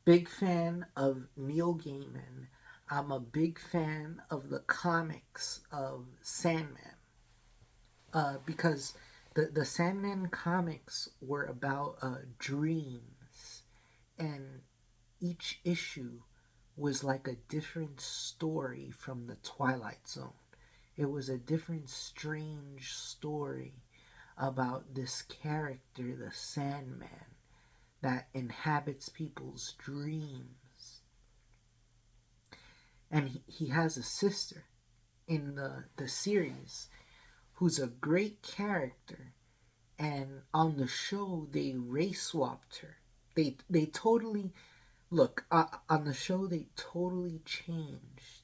big fan of Neil Gaiman. I'm a big fan of the comics of Sandman. Because the Sandman comics were about dreams, and each issue was like a different story from the Twilight Zone. It was a different, strange story about this character, the Sandman, that inhabits people's dreams. And he has a sister in the series who's a great character. And on the show, they race swapped her. They totally look on the show. They totally changed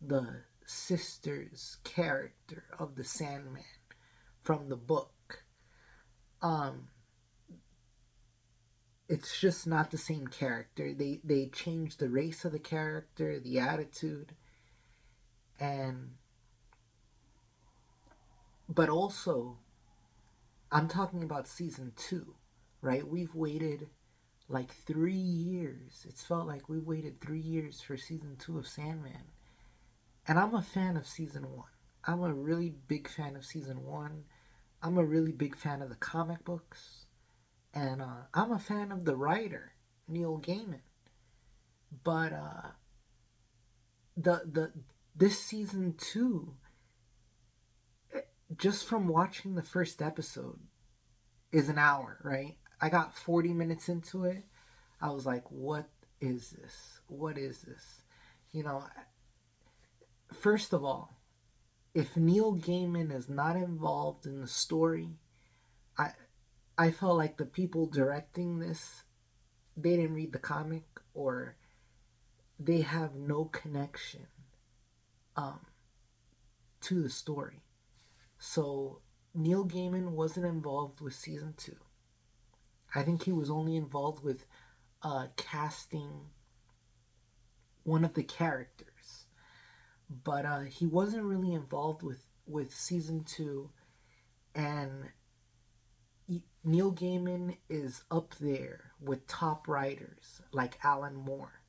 the sister's character of the Sandman from the book. Um, it's just not the same character. They changed the race of the character, the attitude, and but also I'm talking about season two, right? We've waited like 3 years. It's felt like we waited 3 years for season two of Sandman. And I'm a fan of season one. I'm a really big fan of season one. I'm a really big fan of the comic books. And I'm a fan of the writer, Neil Gaiman. But the this season two, just from watching the first episode, is an hour, right? I got 40 minutes into it. I was like, what is this? What is this? You know, first of all, if Neil Gaiman is not involved in the story, I I felt like the people directing this, they didn't read the comic, or they have no connection um, to the story. So Neil Gaiman wasn't involved with season two. I think he was only involved with casting one of the characters, but he wasn't really involved with season two. And Neil Gaiman is up there with top writers like Alan Moore,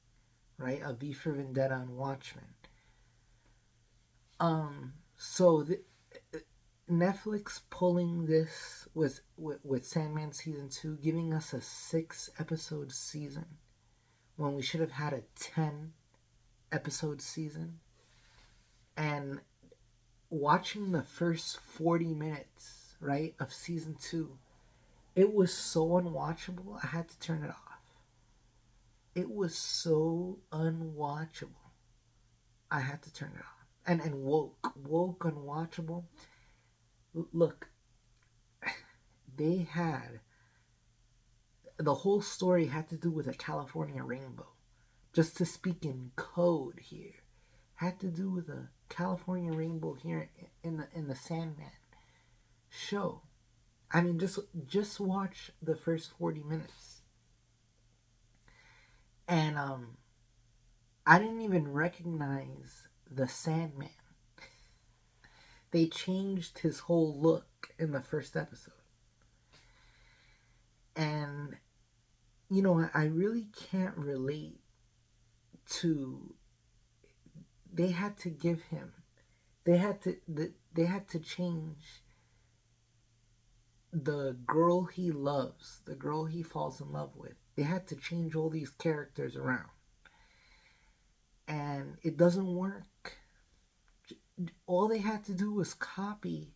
right? A V for Vendetta and Watchmen. So Netflix pulling this with Sandman season two, giving us a 6 episode season when we should have had a 10 episode season, and watching the first 40 minutes, right, of season two, it was so unwatchable. I had to turn it off. It was so unwatchable. I had to turn it off. And woke unwatchable. Look, they had the whole story had to do with a California rainbow. Just to speak in code here, had to do with a California rainbow here in the Sandman show. I mean, just watch the first 40 minutes, and I didn't even recognize the Sandman. They changed his whole look in the first episode, and I really can't relate to. They had to give him. They had to change the girl he loves, the girl he falls in love with. They had to change all these characters around. And it doesn't work. All they had to do was copy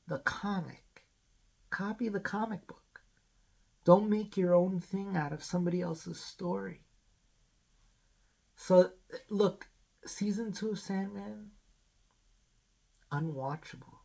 the comic. Copy the comic book. Don't make your own thing out of somebody else's story. So, look, season two of Sandman, unwatchable.